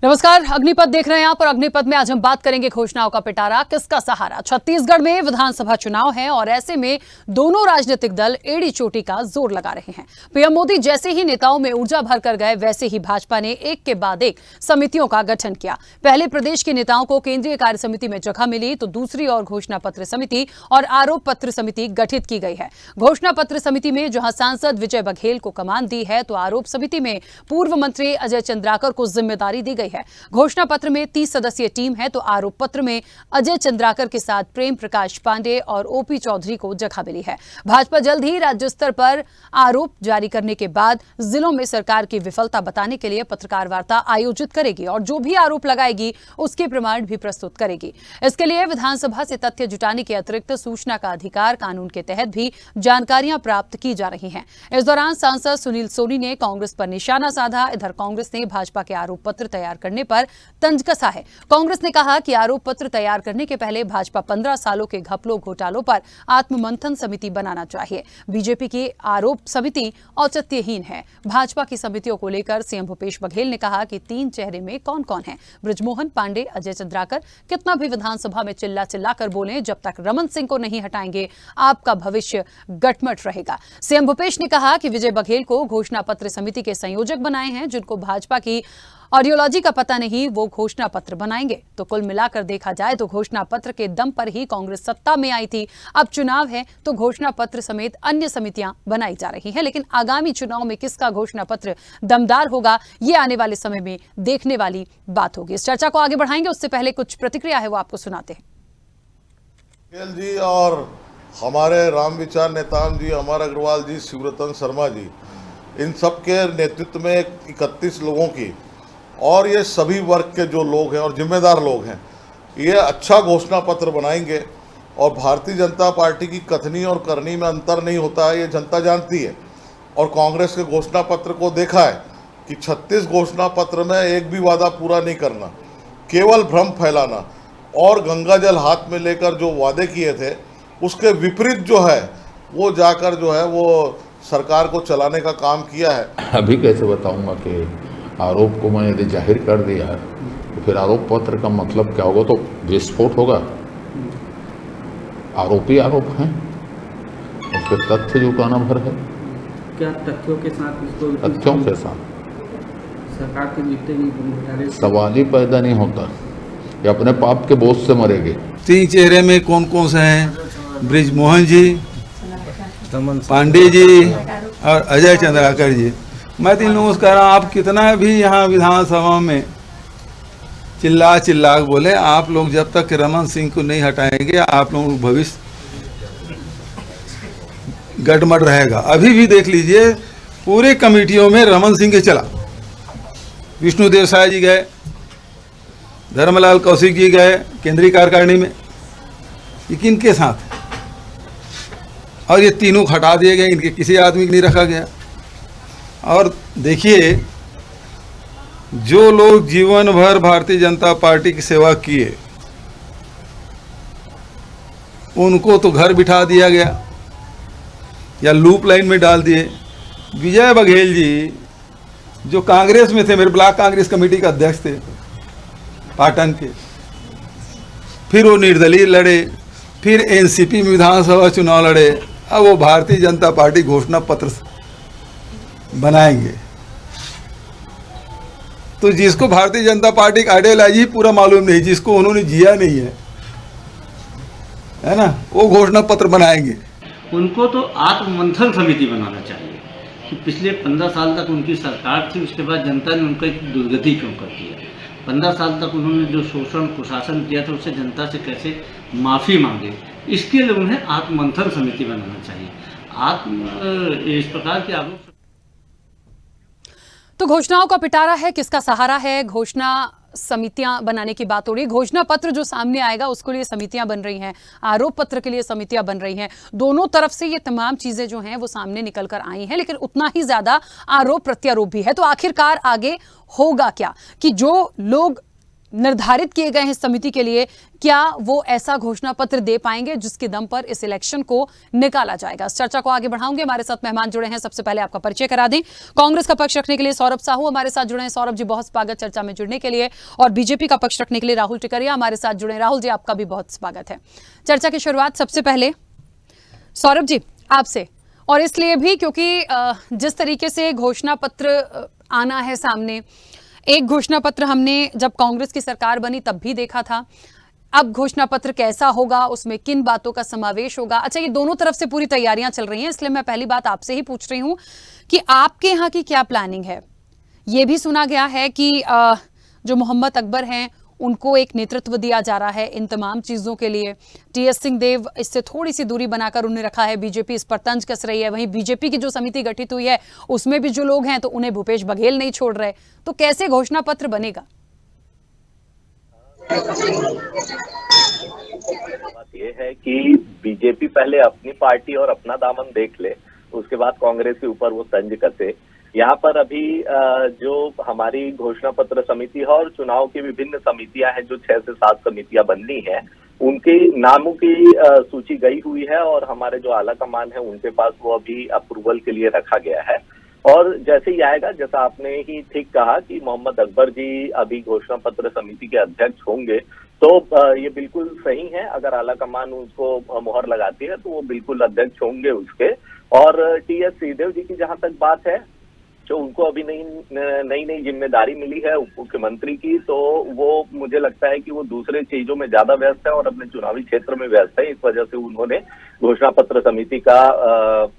नमस्कार, अग्निपथ देख रहे हैं आप और अग्निपथ में आज हम बात करेंगे घोषणाओं का पिटारा किसका सहारा। छत्तीसगढ़ में विधानसभा चुनाव है और ऐसे में दोनों राजनीतिक दल एड़ी चोटी का जोर लगा रहे हैं। पीएम मोदी जैसे ही नेताओं में ऊर्जा भर कर गए, वैसे ही भाजपा ने एक के बाद एक समितियों का गठन किया। पहले प्रदेश के नेताओं को केंद्रीय कार्य समिति में जगह मिली, तो दूसरी ओर घोषणा पत्र समिति और आरोप पत्र समिति गठित की गई है। घोषणा पत्र समिति में जहां सांसद विजय बघेल को कमान दी है, तो आरोप समिति में पूर्व मंत्री अजय चंद्राकर को जिम्मेदारी दी गई है। घोषणा पत्र में 30 सदस्यीय टीम है, तो आरोप पत्र में अजय चंद्राकर के साथ प्रेम प्रकाश पांडे और ओपी चौधरी को जगह मिली है। भाजपा जल्द ही राज्य स्तर पर आरोप जारी करने के बाद जिलों में सरकार की विफलता बताने के लिए पत्रकार वार्ता आयोजित करेगी और जो भी आरोप लगाएगी उसके प्रमाण भी प्रस्तुत करेगी। इसके लिए विधानसभा से तथ्य जुटाने के अतिरिक्त सूचना का अधिकार कानून के तहत भी जानकारियां प्राप्त की जा रही हैं। इस दौरान सांसद सुनील सोनी ने कांग्रेस पर निशाना साधा। इधर कांग्रेस ने भाजपा के आरोप पत्र तैयार करने पर तंज कसा है। कांग्रेस ने कहा कि आरोप पत्र तैयार करने के पहले भाजपा 15 सालों के घपलों घोटालों पर आत्ममंथन समिति बनाना चाहिए। बीजेपी की आरोप समिति औचित्यहीन है। भाजपा की समितियों को लेकर सीएम भूपेश बघेल ने कहा कि 3 चेहरे में कौन कौन है। बृजमोहन पांडे, अजय चंद्राकर कितना भी विधानसभा में चिल्ला चिल्ला कर बोले, जब तक रमन सिंह को नहीं हटाएंगे आपका भविष्य गटमट रहेगा। सीएम भूपेश ने कहा कि विजय बघेल को घोषणा पत्र समिति के संयोजक बनाए हैं। जिनको भाजपा की आइडियोलॉजी का पता नहीं, वो घोषणा पत्र बनाएंगे। तो कुल मिलाकर देखा जाए तो घोषणा पत्र के दम पर ही कांग्रेस सत्ता में आई थी। अब चुनाव है तो घोषणा पत्र समेत अन्य समितियां बनाई जा रही हैं, लेकिन आगामी चुनाव में किसका घोषणा पत्र दमदार होगा, ये आने वाले समय में देखने वाली बात होगी। इस चर्चा को आगे बढ़ाएंगे, उससे पहले कुछ प्रतिक्रिया है वो आपको सुनाते हैं। जी और हमारे राम विचार नेताम जी, अमर अग्रवाल जी, शिवरतन शर्मा जी, इन सब के नेतृत्व में 31 लोगों की और ये सभी वर्ग के जो लोग हैं और जिम्मेदार लोग हैं, ये अच्छा घोषणा पत्र बनाएंगे। और भारतीय जनता पार्टी की कथनी और करनी में अंतर नहीं होता है, ये जनता जानती है। और कांग्रेस के घोषणा पत्र को देखा है कि 36 घोषणा पत्र में एक भी वादा पूरा नहीं करना, केवल भ्रम फैलाना और गंगा जल हाथ में लेकर जो वादे किए थे उसके विपरीत जो है वो जाकर जो है वो सरकार को चलाने का काम किया है। अभी कैसे बताऊंगा कि आरोप को मैंने यदि जाहिर कर दिया तो फिर आरोप पत्र का मतलब क्या होगा? तो विस्फोट होगा। आरोपी आरोप हैं, उसके तथ्य जुटाना भर है। क्या तथ्यों के साथ इसको तथ्यों के साथ सरकार के जितने सवाल ही पैदा नहीं होता। ये अपने पाप के बोझ से मरेंगे। 3 चेहरे में कौन कौन से हैं? बृजमोहन जी, पांडे जी और अजय चंद्राकर जी। मैं तो इन लोगों से कह रहा हूँ, आप कितना भी यहाँ विधानसभा में चिल्ला चिल्ला बोले, आप लोग जब तक रमन सिंह को नहीं हटाएंगे आप लोगों का भविष्य गड़बड़ रहेगा। अभी भी देख लीजिए, पूरे कमेटियों में रमन सिंह के चला। विष्णुदेव साय जी गए, धर्मलाल कौशिक जी गए केंद्रीय कार्यकारिणी में, ये किनके साथ? और ये तीनों हटा दिए गए, इनके किसी आदमी को नहीं रखा गया। और देखिए, जो लोग जीवन भर भारतीय जनता पार्टी की सेवा किए उनको तो घर बिठा दिया गया या लूप लाइन में डाल दिए। विजय बघेल जी जो कांग्रेस में थे, मेरे ब्लॉक कांग्रेस कमेटी का अध्यक्ष थे पाटन के, फिर वो निर्दलीय लड़े, फिर एनसीपी में विधानसभा चुनाव लड़े। अब वो भारतीय जनता पार्टी घोषणा पत्र बनाएंगे। तो जिसको भारतीय जनता पार्टी का आइडियोलॉजी पूरा मालूम नहीं, जिसको उन्होंने जिया नहीं है ना, वो घोषणा पत्र बनाएंगे। उनको तो आत्ममंथन समिति बनाना चाहिए कि पिछले 15 साल तक उनकी सरकार थी, उसके बाद जनता ने उनका एक दुर्गति क्यों कर दिया। 15 साल तक उन्होंने जो शोषण कुशासन किया था उससे जनता से कैसे माफ़ी मांगे, इसके लिए उन्हें आत्ममंथन समिति बनाना चाहिए। इस प्रकार के आरोप। तो घोषणाओं का पिटारा है, किसका सहारा है? घोषणा समितियां बनाने की बात हो रही है। घोषणा पत्र जो सामने आएगा उसके लिए समितियां बन रही हैं, आरोप पत्र के लिए समितियां बन रही हैं। दोनों तरफ से ये तमाम चीजें जो हैं वो सामने निकल कर आई हैं, लेकिन उतना ही ज्यादा आरोप प्रत्यारोप भी है। तो आखिरकार आगे होगा क्या कि जो लोग निर्धारित किए गए हैं इस समिति के लिए, क्या वो ऐसा घोषणा पत्र दे पाएंगे जिसके दम पर इस इलेक्शन को निकाला जाएगा? इस चर्चा को आगे बढ़ाऊंगे। हमारे साथ मेहमान जुड़े हैं, सबसे पहले आपका परिचय करा दें। कांग्रेस का पक्ष रखने के लिए सौरभ साहू हमारे साथ जुड़े हैं। सौरभ जी, बहुत स्वागत चर्चा में जुड़ने के लिए। और बीजेपी का पक्ष रखने के लिए राहुल टिकरिया हमारे साथ जुड़े हैं। राहुल जी, आपका भी बहुत स्वागत है। चर्चा की शुरुआत सबसे पहले सौरभ जी आपसे, और इसलिए भी क्योंकि जिस तरीके से घोषणा पत्र आना है सामने, एक घोषणा पत्र हमने जब कांग्रेस की सरकार बनी तब भी देखा था, अब घोषणा पत्र कैसा होगा, उसमें किन बातों का समावेश होगा। अच्छा, ये दोनों तरफ से पूरी तैयारियां चल रही हैं, इसलिए मैं पहली बात आपसे ही पूछ रही हूं कि आपके यहाँ की क्या प्लानिंग है। ये भी सुना गया है कि जो मोहम्मद अकबर हैं उनको एक नेतृत्व दिया जा रहा है इन तमाम चीजों के लिए। टीएस सिंहदेव इससे थोड़ी सी दूरी बनाकर उन्हें रखा है, बीजेपी इस पर तंज कस रही है। वहीं बीजेपी की जो समिति गठित हुई है उसमें भी जो लोग हैं तो उन्हें भूपेश बघेल नहीं छोड़ रहे। तो कैसे घोषणा पत्र बनेगा? बात ये है कि बीजेपी पहले अपनी पार्टी और अपना दामन देख ले, उसके बाद कांग्रेस के ऊपर वो तंज कसे। यहाँ पर अभी जो हमारी घोषणा पत्र समिति है और चुनाव की विभिन्न समितियां हैं, जो 6 से 7 समितियां बननी है, उनके नामों की सूची गई हुई है और हमारे जो आला कमान है उनके पास वो अभी अप्रूवल के लिए रखा गया है। और जैसे ही आएगा, जैसा आपने ही ठीक कहा कि मोहम्मद अकबर जी अभी घोषणा पत्र समिति के अध्यक्ष होंगे, तो ये बिल्कुल सही है। अगर आला कमान उसको मोहर लगाती है तो वो बिल्कुल अध्यक्ष होंगे उसके। और टीएस सिंहदेव जी की जहां तक बात है, जो उनको अभी नई जिम्मेदारी मिली है उप मुख्यमंत्री की, तो वो मुझे लगता है कि वो दूसरे चीजों में ज्यादा व्यस्त है और अपने चुनावी क्षेत्र में व्यस्त है। इस वजह से उन्होंने घोषणा पत्र समिति का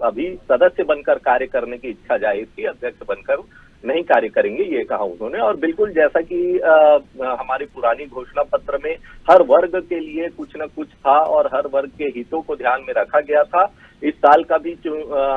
अभी सदस्य बनकर कार्य करने की इच्छा जाहिर की, अध्यक्ष बनकर नहीं कार्य करेंगे, ये कहा उन्होंने। और बिल्कुल जैसा कि हमारी पुरानी घोषणा पत्र में हर वर्ग के लिए कुछ न कुछ था और हर वर्ग के हितों को ध्यान में रखा गया था, इस साल का भी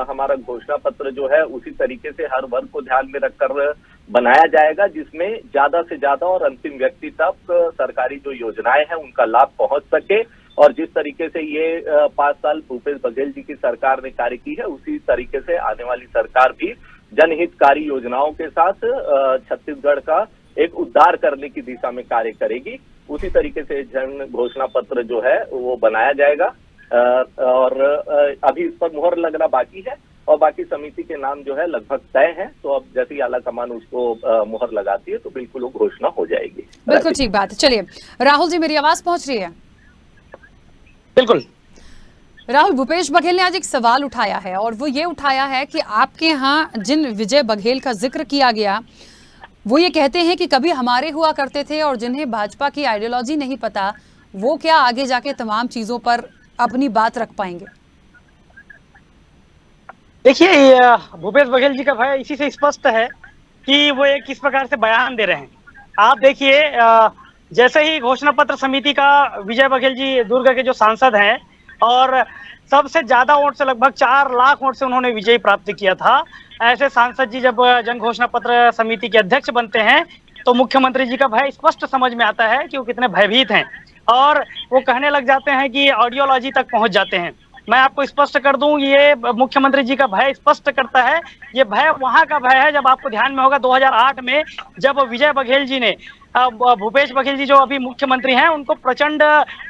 हमारा घोषणा पत्र जो है उसी तरीके से हर वर्ग को ध्यान में रखकर बनाया जाएगा, जिसमें ज्यादा से ज्यादा और अंतिम व्यक्ति तक सरकारी जो योजनाएं हैं उनका लाभ पहुंच सके। और जिस तरीके से ये 5 साल भूपेश बघेल जी की सरकार ने कार्य की है, उसी तरीके से आने वाली सरकार भी जनहितकारी योजनाओं के साथ छत्तीसगढ़ का एक उद्धार करने की दिशा में कार्य करेगी। उसी तरीके से जन घोषणा पत्र जो है वो बनाया जाएगा और अभी इस पर मुहर लगना बाकी है और बाकी समिति के नाम जो है लगभग तय है। तो अब जैसे ही आला कमान उसको मुहर लगाती है तो बिल्कुल वो घोषणा हो जाएगी। बिल्कुल ठीक बात है। चलिए राहुल जी, मेरी आवाज पहुंच रही है? बिल्कुल। राहुल, भूपेश बघेल ने आज एक सवाल उठाया है और वो ये उठाया है कि आपके यहाँ जिन विजय बघेल का जिक्र किया गया, वो ये कहते हैं कि कभी हमारे हुआ करते थे और जिन्हें भाजपा की आइडियोलॉजी नहीं पता, वो क्या आगे जाके तमाम चीजों पर अपनी बात रख पाएंगे? देखिए, भूपेश बघेल जी का भय इसी से स्पष्ट है कि वो एक किस प्रकार से बयान दे रहे हैं। आप देखिए, जैसे ही घोषणा पत्र समिति का विजय बघेल जी दुर्ग के जो सांसद हैं और सबसे ज्यादा वोट से लगभग 4 लाख वोट से उन्होंने विजय प्राप्त किया था, ऐसे सांसद जी जब जन घोषणा पत्र समिति के अध्यक्ष बनते हैं तो मुख्यमंत्री जी का भय स्पष्ट समझ में आता है कि वो कितने भयभीत हैं और वो कहने लग जाते हैं कि आइडियोलॉजी तक पहुंच जाते हैं। मैं आपको स्पष्ट कर दूं, ये मुख्यमंत्री जी का भय स्पष्ट करता है। ये भय वहां का भय है, जब आपको ध्यान में होगा 2008 में जब विजय बघेल जी ने भूपेश बघेल जी जो अभी मुख्यमंत्री हैं उनको प्रचंड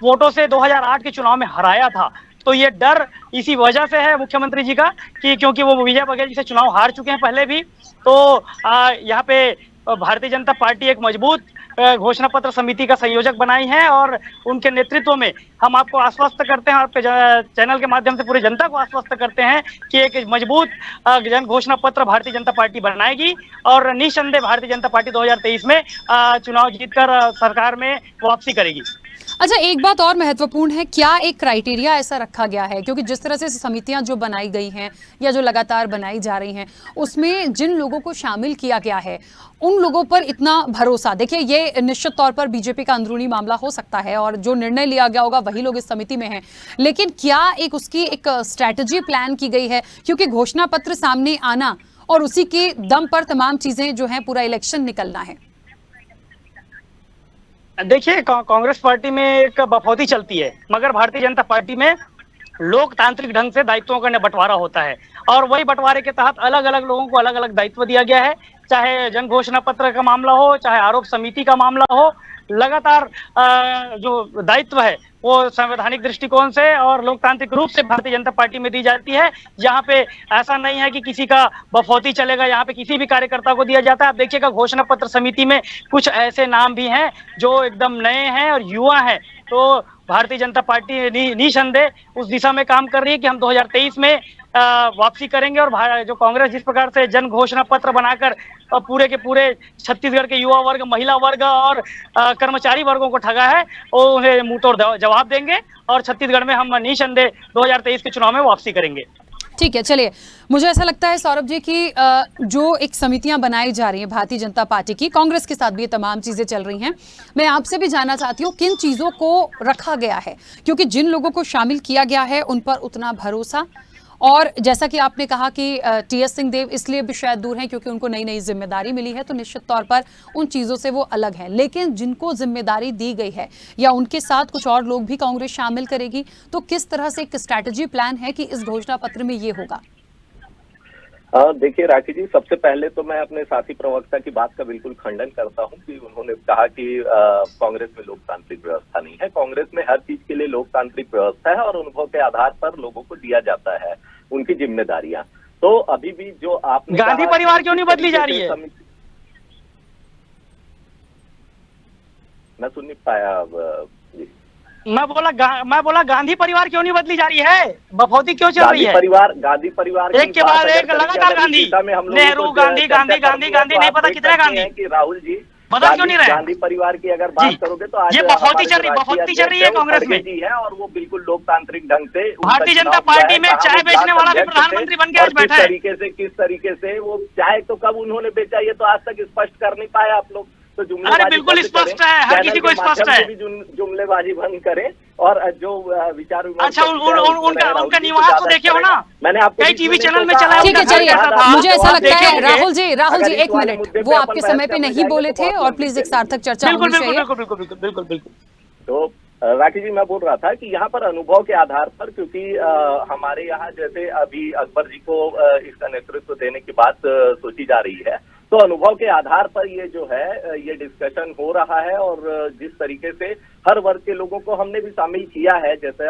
वोटों से 2008 के चुनाव में हराया था। तो ये डर इसी वजह से है मुख्यमंत्री जी का कि क्योंकि वो विजय बघेल जी से चुनाव हार चुके हैं पहले भी। तो यहाँ पे भारतीय जनता पार्टी एक मजबूत घोषणा पत्र समिति का संयोजक बनाई है और उनके नेतृत्व में हम आपको आश्वस्त करते हैं, आपके चैनल के माध्यम से पूरी जनता को आश्वस्त करते हैं कि एक मजबूत जन घोषणा पत्र भारतीय जनता पार्टी बनाएगी और निसंदेह भारतीय जनता पार्टी 2023 में चुनाव जीतकर सरकार में वापसी करेगी। अच्छा, एक बात और महत्वपूर्ण है, क्या एक क्राइटेरिया ऐसा रखा गया है, क्योंकि जिस तरह से समितियां जो बनाई गई हैं या जो लगातार बनाई जा रही हैं उसमें जिन लोगों को शामिल किया गया है उन लोगों पर इतना भरोसा, देखिए ये निश्चित तौर पर बीजेपी का अंदरूनी मामला हो सकता है और जो निर्णय लिया गया होगा वही लोग इस समिति में हैं, लेकिन क्या एक उसकी एक स्ट्रैटेजी प्लान की गई है? क्योंकि घोषणा पत्र सामने आना और उसी के दम पर तमाम चीजें जो हैं पूरा इलेक्शन निकलना है। देखिए, कांग्रेस पार्टी में एक बफौती चलती है, मगर भारतीय जनता पार्टी में लोकतांत्रिक ढंग से दायित्वों का बंटवारा होता है और वही बंटवारे के तहत अलग अलग लोगों को अलग अलग दायित्व दिया गया है। चाहे जन घोषणा पत्र का मामला हो, चाहे आरोप समिति का मामला हो, लगातार जो दायित्व है वो संवैधानिक दृष्टिकोण से और लोकतांत्रिक रूप से भारतीय जनता पार्टी में दी जाती है। यहाँ पे ऐसा नहीं है कि किसी का बफौती चलेगा, यहाँ पे किसी भी कार्यकर्ता को दिया जाता है। आप देखिएगा घोषणा पत्र समिति में कुछ ऐसे नाम भी हैं जो एकदम नए हैं और युवा हैं। तो भारतीय जनता पार्टी निसंदेह उस दिशा में काम कर रही है कि हम 2023 में वापसी करेंगे और जो कांग्रेस जिस प्रकार से जन घोषणा पत्र बनाकर पूरे के पूरे छत्तीसगढ़ के युवा वर्ग, महिला वर्ग और कर्मचारी वर्गों को ठगा है, वो उन्हें मुंहतोड़ जवाब देंगे और छत्तीसगढ़ में हम निसंदेह 2023 के चुनाव में वापसी करेंगे। ठीक है, चलिए, मुझे ऐसा लगता है सौरभ जी कि जो एक समितियां बनाई जा रही हैं भारतीय जनता पार्टी की, कांग्रेस के साथ भी ये तमाम चीजें चल रही हैं। मैं आपसे भी जानना चाहती हूँ किन चीजों को रखा गया है, क्योंकि जिन लोगों को शामिल किया गया है उन पर उतना भरोसा, और जैसा कि आपने कहा कि टीएस सिंहदेव इसलिए भी शायद दूर हैं क्योंकि उनको नई नई जिम्मेदारी मिली है, तो निश्चित तौर पर उन चीज़ों से वो अलग हैं। लेकिन जिनको जिम्मेदारी दी गई है या उनके साथ कुछ और लोग भी कांग्रेस शामिल करेगी, तो किस तरह से एक स्ट्रैटेजी प्लान है कि इस घोषणा पत्र में ये होगा? देखिए राखी जी, सबसे पहले तो मैं अपने साथी प्रवक्ता की बात का बिल्कुल खंडन करता हूं कि उन्होंने कहा कि कांग्रेस में लोकतांत्रिक व्यवस्था नहीं है। कांग्रेस में हर चीज के लिए लोकतांत्रिक व्यवस्था है और अनुभव के आधार पर लोगों को दिया जाता है उनकी जिम्मेदारियां। तो अभी भी जो आपने गांधी परिवार क्यों नहीं बदली जा रही है? मैं सुन नहीं पाया जी। मैं बोला गांधी परिवार क्यों नहीं बदली जा रही है? बफौती क्यों चल रही है? गांधी परिवार एक के बाद एक लगातार गांधी, नेहरू गांधी गांधी गांधी गांधी, नहीं पता कितने गांधी कि राहुल जी बदल क्यों नहीं रहे? गांधी परिवार की अगर बात करोगे तो आज ये बफौती चल रही है कांग्रेस में है और वो बिल्कुल लोकतांत्रिक ढंग से भारतीय जनता पार्टी में चाय बेचने वाला भी प्रधानमंत्री बन के आज बैठा है। किस तरीके से वो चाय तो कब उन्होंने बेचा ये तो आज तक स्पष्ट कर नहीं पाए आप लोग। तो अरे बिल्कुल स्पष्ट है, हर किसी को स्पष्ट है। जुमलेबाजी बंद करें और जो विचार अच्छा उनका निवास तो देखे हो ना, मैंने आपको कई टीवी चैनल में चलाया। ठीक है, चलिए, मुझे ऐसा लगता है राहुल जी एक मिनट, वो आपके समय पे नहीं बोले थे और प्लीज एक सार्थक चर्चा होनी चाहिए। बिल्कुल। तो राखी जी, मैं बोल रहा था कि यहाँ पर अनुभव के आधार पर, क्योंकि हमारे यहाँ जैसे अभी अकबर जी को इसका नेतृत्व देने की बात सोची जा रही है, तो अनुभव के आधार पर ये जो है ये डिस्कशन हो रहा है और जिस तरीके से हर वर्ग के लोगों को हमने भी शामिल किया है, जैसे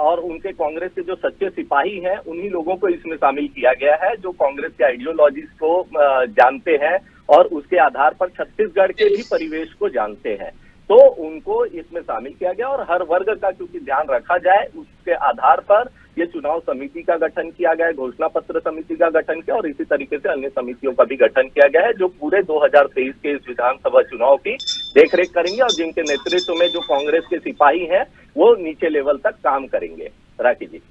और उनके कांग्रेस के जो सच्चे सिपाही हैं उन्हीं लोगों को इसमें शामिल किया गया है जो कांग्रेस के आइडियोलॉजीज को जानते हैं और उसके आधार पर छत्तीसगढ़ के भी परिवेश को जानते हैं, तो उनको इसमें शामिल किया गया और हर वर्ग का क्योंकि ध्यान रखा जाए उसके आधार पर ये चुनाव समिति का गठन किया गया है, घोषणा पत्र समिति का गठन किया और इसी तरीके से अन्य समितियों का भी गठन किया गया है जो पूरे 2023 के इस विधानसभा चुनाव की देखरेख करेंगे और जिनके नेतृत्व में जो कांग्रेस के सिपाही हैं वो नीचे लेवल तक काम करेंगे। राखी जी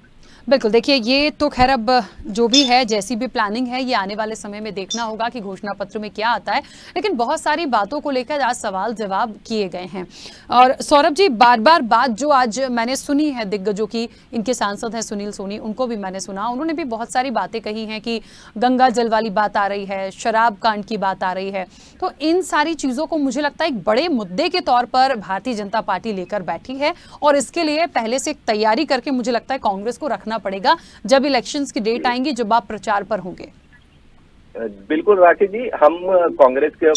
बिल्कुल, देखिए, ये तो खैर अब जो भी है, जैसी भी प्लानिंग है, ये आने वाले समय में देखना होगा कि घोषणा पत्र में क्या आता है। लेकिन बहुत सारी बातों को लेकर आज सवाल जवाब किए गए हैं। और सौरभ जी, बार बार बात जो आज मैंने सुनी है दिग्गजों की, इनके सांसद हैं सुनील सोनी, उनको भी मैंने सुना, उन्होंने भी बहुत सारी बातें कही हैं कि गंगा जल वाली बात आ रही है, शराब कांड की बात आ रही है। तो इन सारी चीज़ों को मुझे लगता है एक बड़े मुद्दे के तौर पर भारतीय जनता पार्टी लेकर बैठी है और इसके लिए पहले से तैयारी करके मुझे लगता है कांग्रेस को रखना पड़ेगा जब इलेक्शंस की डेट आएंगी, जब आप प्रचार पर होंगे। बिल्कुल राखी जी, हम कांग्रेस के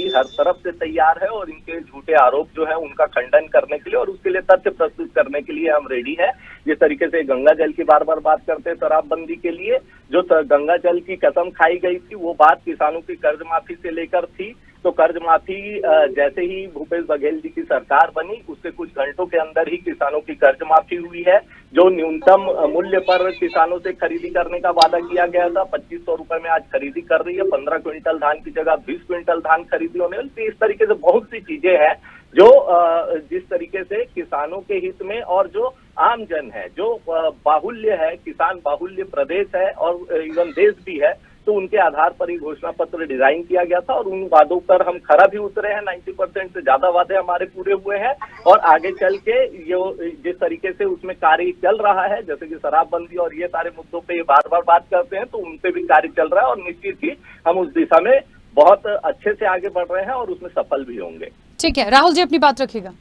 हर तरफ से तैयार है और इनके झूठे आरोप जो है उनका खंडन करने के लिए और उसके लिए तथ्य प्रस्तुत करने के लिए हम रेडी है। जिस तरीके से गंगा जल की बार बार बात करते हैं, शराबबंदी के लिए जो गंगा जल की कसम खाई गई थी वो बात किसानों की कर्ज माफी से लेकर थी, तो कर्ज माफी जैसे ही भूपेश बघेल जी की सरकार बनी उससे कुछ घंटों के अंदर ही किसानों की कर्ज माफी हुई है। जो न्यूनतम मूल्य पर किसानों से खरीदी करने का वादा किया गया था 2500 रुपए में आज खरीदी कर रही है, 15 क्विंटल धान की जगह 20 क्विंटल धान खरीदी होने वाली। इस तरीके से बहुत सी चीजें हैं जो जिस तरीके से किसानों के हित में और जो आम जन है, जो बाहुल्य है, किसान बाहुल्य प्रदेश है और इवन देश भी है, तो उनके आधार पर ही घोषणा पत्र डिजाइन किया गया था और उन वादों पर हम खरा भी उतरे हैं। 90% से ज्यादा वादे हमारे पूरे हुए हैं और आगे चल के ये जिस तरीके से उसमें कार्य चल रहा है, जैसे कि शराबबंदी और ये सारे मुद्दों पे ये बार बार बात करते हैं, तो उन पे भी कार्य चल रहा है और निश्चित ही हम उस दिशा में बहुत अच्छे से आगे बढ़ रहे हैं और उसमें सफल भी होंगे। ठीक है, राहुल जी अपनी बात रखिएगा।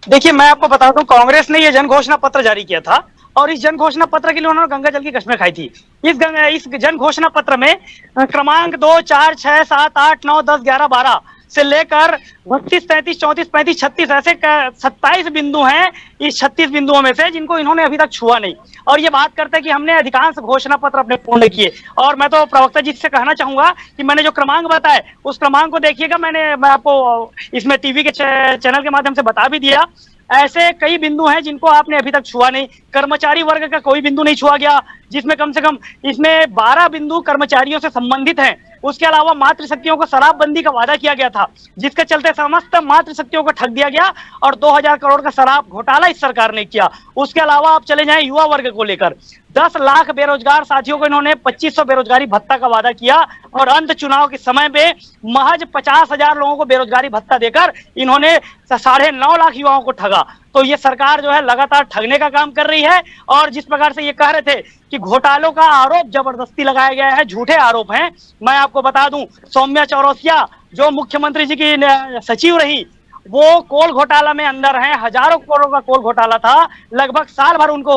देखिए, मैं आपको बता दूं, कांग्रेस ने ये जन घोषणा पत्र जारी किया था और इस जन घोषणा पत्र के लिए उन्होंने गंगा जल की कस्में खाई थी। इस जन घोषणा पत्र में क्रमांक 2, 4, 6, 7, 8, 9, 10, 11, 12 से लेकर 32, 33, 34, 35, 36 ऐसे 27 बिंदु हैं इस 36 बिंदुओं में से, जिनको इन्होंने अभी तक छुआ नहीं। और ये बात करते हैं कि हमने अधिकांश घोषणा पत्र अपने पूर्ण किए। और मैं तो प्रवक्ता जी से कहना चाहूंगा कि मैंने जो क्रमांक बताए उस क्रमांक को देखिएगा, मैं आपको इसमें टीवी के चैनल के माध्यम से बता भी दिया। ऐसे कई बिंदु हैं जिनको आपने अभी तक छुआ नहीं। कर्मचारी वर्ग का कोई बिंदु नहीं छुआ गया, जिसमें कम से कम इसमें 12 बिंदु कर्मचारियों से संबंधित हैं। उसके अलावा मातृशक्तियों को शराबबंदी का वादा किया गया था, जिसके चलते समस्त मातृशक्तियों को ठग दिया गया और 2000 करोड़ का शराब घोटाला इस सरकार ने किया। उसके अलावा आप चले जाएं युवा वर्ग को लेकर 10 लाख बेरोजगार साथियों को इन्होंने 2500 बेरोजगारी भत्ता का वादा किया और अंत चुनाव के समय पे महज 50,000 लोगों को बेरोजगारी भत्ता देकर इन्होंने 9.5 लाख युवाओं को ठगा। तो ये सरकार जो है लगातार ठगने का काम कर रही है। और जिस प्रकार से ये कह रहे थे कि घोटालों का आरोप जबरदस्ती लगाया गया है, झूठे आरोप हैं। मैं आपको बता दूं, सौम्या चौरसिया जो मुख्यमंत्री जी की सचिव रही, वो कोल घोटाला में अंदर हैं। हजारों करोड़ों का कोल घोटाला था, लगभग साल भर उनको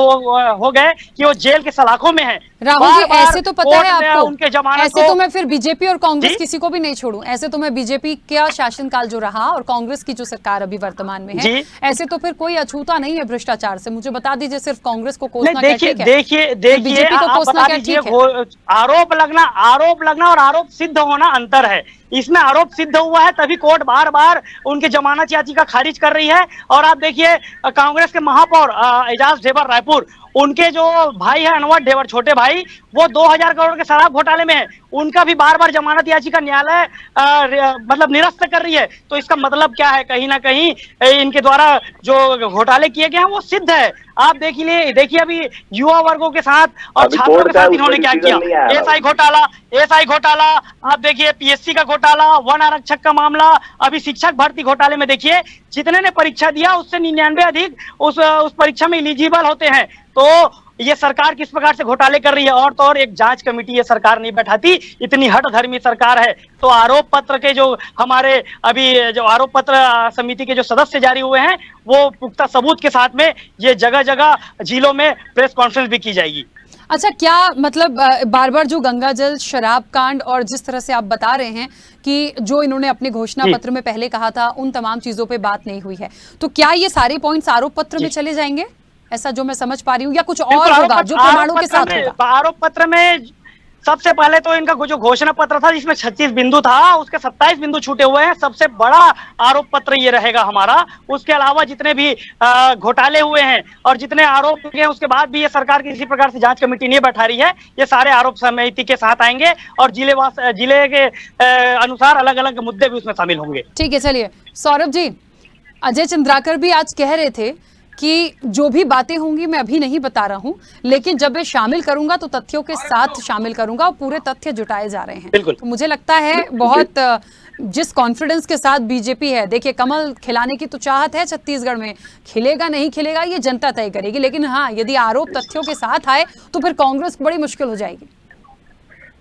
हो गए कि वो जेल के सलाखों में हैं। राहुल जी, ऐसे तो पता है आपको, उनके जमानत ऐसे तो मैं फिर बीजेपी और कांग्रेस जी? किसी को भी नहीं छोड़ूं। ऐसे तो मैं बीजेपी का शासनकाल जो रहा और कांग्रेस की जो सरकार अभी वर्तमान में है, जी? ऐसे तो फिर कोई अछूता नहीं है भ्रष्टाचार से। मुझे बता दीजिए, सिर्फ कांग्रेस को कोसना देखिए क्या ठीक है? बीजेपी को आप कोसना बता क्या दीजिए, ठीक है? आरोप लगना और आरोप सिद्ध होना अंतर है। इसमें आरोप सिद्ध हुआ है तभी कोर्ट बार बार उनके जमानत याचिका खारिज कर रही है। और आप देखिए कांग्रेस के महापौर एजाज ढेबर रायपुर, उनके जो भाई है अनवर ढेबर, छोटे भाई, वो 2000 करोड़ के शराब घोटाले में है। उनका भी बार बार जमानत याचिका न्यायालय मतलब निरस्त कर रही है। तो इसका मतलब क्या है, कहीं ना कहीं इनके द्वारा जो घोटाले किए गए हैं वो सिद्ध है। आप देखिए अभी युवा वर्गों के साथ और छात्रों के साथ इन्होंने क्या किया। एसआई घोटाला, आप देखिए पीएससी का घोटाला, वन आरक्षक का मामला, अभी शिक्षक भर्ती घोटाले में देखिए जितने ने परीक्षा दिया उससे 99 अधिक उस परीक्षा में एलिजिबल होते हैं। तो ये सरकार किस प्रकार से घोटाले कर रही है। और तो और एक जांच कमेटी ये सरकार नहीं बैठाती, इतनी हठधर्मी सरकार है। तो आरोप पत्र के जो हमारे अभी जो आरोप पत्र समिति के जो सदस्य जारी हुए हैं, वो पुख्ता सबूत के साथ में ये जगह जगह जिलों में प्रेस कॉन्फ्रेंस भी की जाएगी। अच्छा, क्या मतलब बार बार जो गंगा जल शराब कांड और जिस तरह से आप बता रहे हैं कि जो इन्होंने अपने घोषणा पत्र में पहले कहा था उन तमाम चीजों पे बात नहीं हुई है, तो क्या ये सारे पॉइंट्स आरोप पत्र में चले जाएंगे, ऐसा जो मैं समझ पा रही हूँ, या कुछ और होगा जो प्रमाणों के साथ होगा? आरोप पत्र में सबसे पहले तो इनका जो घोषणा पत्र था जिसमें 36 बिंदु था, उसके 27 बिंदु छूटे हुए हैं। सबसे बड़ा आरोप पत्र ये रहेगा हमारा। उसके अलावा जितने भी घोटाले हुए हैं और जितने आरोप हुए हैं, उसके बाद भी ये सरकार किसी प्रकार से जांच कमेटी नहीं बैठा रही है, ये सारे आरोप समिति के साथ आएंगे और जिले के अनुसार अलग अलग मुद्दे भी उसमें शामिल होंगे। ठीक है, चलिए सौरभ जी, अजय चंद्राकर भी आज कह रहे थे कि जो भी बातें होंगी मैं अभी नहीं बता रहा हूं, लेकिन जब मैं शामिल करूंगा तो तथ्यों के साथ शामिल करूंगा और पूरे तथ्य जुटाए जा रहे हैं। बिल्कुल। तो मुझे लगता है बहुत जिस कॉन्फिडेंस के साथ बीजेपी है, देखिए कमल खिलाने की तो चाहत है छत्तीसगढ़ में, खिलेगा नहीं खिलेगा ये जनता तय करेगी, लेकिन हाँ यदि आरोप तथ्यों के साथ आए तो फिर कांग्रेस को बड़ी मुश्किल हो जाएगी।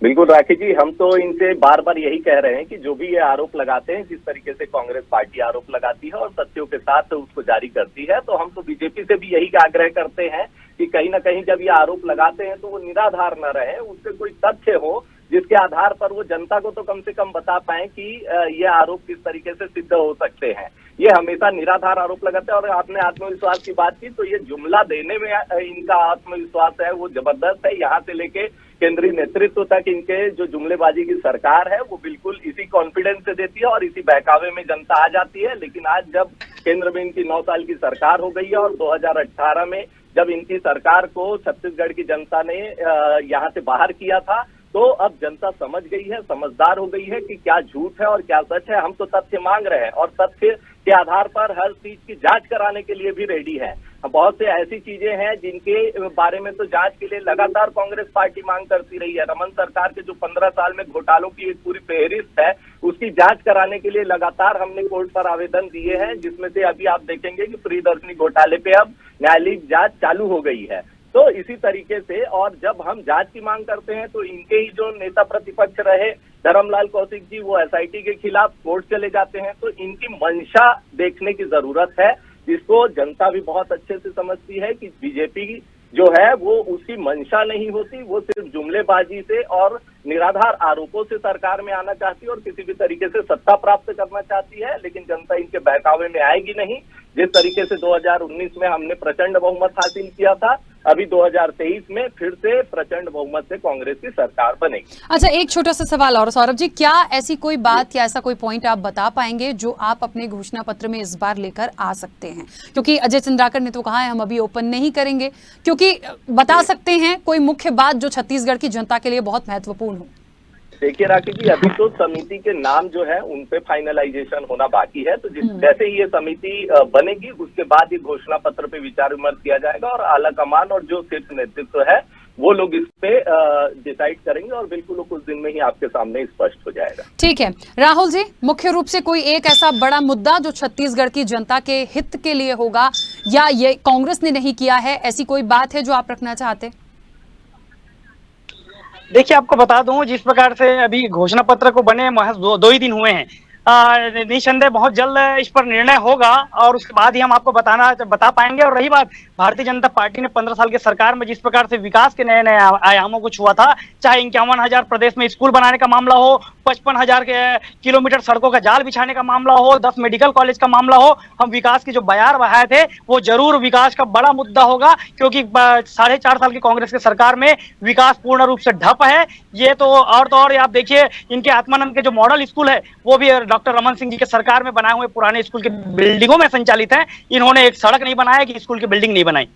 बिल्कुल राखी जी, हम तो इनसे बार बार यही कह रहे हैं कि जो भी ये आरोप लगाते हैं, जिस तरीके से कांग्रेस पार्टी आरोप लगाती है और तथ्यों के साथ उसको जारी करती है, तो हम तो बीजेपी से भी यही आग्रह करते हैं कि कहीं ना कहीं जब ये आरोप लगाते हैं तो वो निराधार न रहे, उससे कोई तथ्य हो जिसके आधार पर वो जनता को तो कम से कम बता पाए कि ये आरोप किस तरीके से सिद्ध हो सकते हैं। ये हमेशा निराधार आरोप लगाते हैं। और आपने आत्मविश्वास की बात की, तो ये जुमला देने में इनका आत्मविश्वास है वो जबरदस्त है। यहाँ से लेके केंद्रीय नेतृत्व तक इनके जो जुमलेबाजी की सरकार है वो बिल्कुल इसी कॉन्फिडेंस से देती है और इसी बहकावे में जनता आ जाती है। लेकिन आज जब केंद्र में इनकी 9 साल की सरकार हो गई है और 2018 में जब इनकी सरकार को छत्तीसगढ़ की जनता ने यहाँ से बाहर किया था, तो अब जनता समझ गई है, समझदार हो गई है कि क्या झूठ है और क्या सच है। हम तो तथ्य मांग रहे हैं और तथ्य के आधार पर हर चीज की जांच कराने के लिए भी रेडी है। बहुत से ऐसी चीजें हैं जिनके बारे में तो जांच के लिए लगातार कांग्रेस पार्टी मांग करती रही है। रमन सरकार के जो 15 साल में घोटालों की एक पूरी फेहरिस्त है, उसकी जांच कराने के लिए लगातार हमने कोर्ट पर आवेदन दिए हैं, जिसमें से अभी आप देखेंगे कि प्रियदर्शनी घोटाले पे अब न्यायालयिक जांच चालू हो गई है। तो इसी तरीके से और जब हम जांच की मांग करते हैं तो इनके ही जो नेता प्रतिपक्ष रहे धर्मलाल कौशिक जी, वो एसआईटी के खिलाफ कोर्ट चले जाते हैं। तो इनकी मंशा देखने की जरूरत है, जिसको जनता भी बहुत अच्छे से समझती है कि बीजेपी जो है वो उसकी मंशा नहीं होती, वो सिर्फ जुमलेबाजी से और निराधार आरोपों से सरकार में आना चाहती है और किसी भी तरीके से सत्ता प्राप्त करना चाहती है, लेकिन जनता इनके बहकावे में आएगी नहीं। जिस तरीके से 2019 में हमने प्रचंड बहुमत हासिल किया था, अभी 2023 में फिर से प्रचंड बहुमत से कांग्रेस की सरकार बनेगी। अच्छा, एक छोटा सा सवाल और सौरभ जी, क्या ऐसी कोई बात या ऐसा कोई पॉइंट आप बता पाएंगे जो आप अपने घोषणा पत्र में इस बार लेकर आ सकते हैं? क्योंकि अजय चंद्राकर ने तो कहा है हम अभी ओपन नहीं करेंगे, क्योंकि बता सकते हैं कोई मुख्य बात जो छत्तीसगढ़ की जनता के लिए बहुत महत्वपूर्ण हो। देखिए राकेश जी, अभी तो समिति के नाम जो है उन पे फाइनलाइजेशन होना बाकी है, तो जैसे ही ये समिति बनेगी उसके बाद ये घोषणा पत्र पे विचार विमर्श किया जाएगा और आला कमान और जो शीर्ष नेतृत्व है वो लोग इस पे डिसाइड करेंगे और बिल्कुल वो कुछ दिन में ही आपके सामने स्पष्ट हो जाएगा। ठीक है राहुल जी, मुख्य रूप से कोई एक ऐसा बड़ा मुद्दा जो छत्तीसगढ़ की जनता के हित के लिए होगा या ये कांग्रेस ने नहीं किया है, ऐसी कोई बात है जो आप रखना चाहते? देखिए, आपको बता दूं, जिस प्रकार से अभी घोषणा पत्र को बने महज दो ही दिन हुए हैं, निसंदेह बहुत जल्द इस पर निर्णय होगा और उसके बाद ही हम आपको बता पाएंगे। और रही बात भारतीय जनता पार्टी ने 15 साल के सरकार में जिस प्रकार से विकास के नए नए आयामों को छुआ था, चाहे 51,000 प्रदेश में स्कूल बनाने का मामला हो, 55,000 किलोमीटर सड़कों का जाल बिछाने का मामला हो, 10 मेडिकल कॉलेज का मामला हो, हम विकास की जो बयार बहाए थे वो जरूर विकास का बड़ा मुद्दा होगा, क्योंकि 4.5 साल की कांग्रेस की सरकार में विकास पूर्ण रूप से ठप है। ये तो और आप देखिए, इनके आत्मानंद के जो मॉडल स्कूल है वो भी डॉक्टर रमन सिंह जी के सरकार में बनाए हुए पुराने स्कूल के बिल्डिंगों में संचालित है। इन्होंने एक सड़क नहीं बनाया कि स्कूल की बिल्डिंग नहीं बनाई।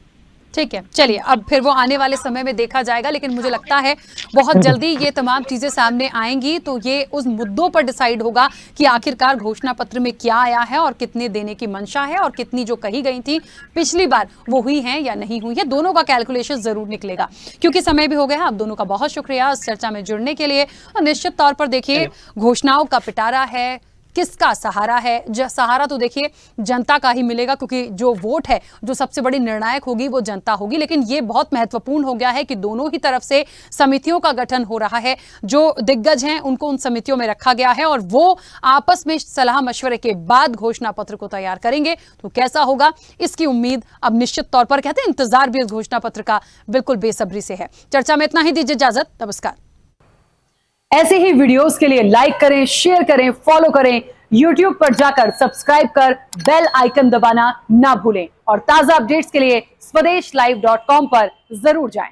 ठीक है, चलिए अब फिर वो आने वाले समय में देखा जाएगा, लेकिन मुझे लगता है बहुत जल्दी ये तमाम चीजें सामने आएंगी तो ये उस मुद्दों पर डिसाइड होगा कि आखिरकार घोषणा पत्र में क्या आया है और कितने देने की मंशा है और कितनी जो कही गई थी पिछली बार वो हुई है या नहीं हुई है। दोनों का कैलकुलेशन जरूर निकलेगा। क्योंकि समय भी हो गया, आप दोनों का बहुत शुक्रिया इस चर्चा में जुड़ने के लिए। निश्चित तौर पर देखिए, घोषणाओं का पिटारा है, किसका सहारा है? सहारा तो देखिए जनता का ही मिलेगा, क्योंकि जो वोट है, जो सबसे बड़ी निर्णायक होगी वो जनता होगी। लेकिन ये बहुत महत्वपूर्ण हो गया है कि दोनों ही तरफ से समितियों का गठन हो रहा है, जो दिग्गज हैं उनको उन समितियों में रखा गया है और वो आपस में सलाह मशवरे के बाद घोषणा पत्र को तैयार करेंगे। तो कैसा होगा इसकी उम्मीद अब निश्चित तौर पर, कहते हैं इंतजार भी इस घोषणा पत्र का बिल्कुल बेसब्री से है। चर्चा में इतना ही, दीजिए इजाजत, नमस्कार। ऐसे ही वीडियोस के लिए लाइक करें, शेयर करें, फॉलो करें, YouTube पर जाकर सब्सक्राइब कर बेल आइकन दबाना ना भूलें और ताजा अपडेट्स के लिए स्वदेशलाइव.com पर जरूर जाएं।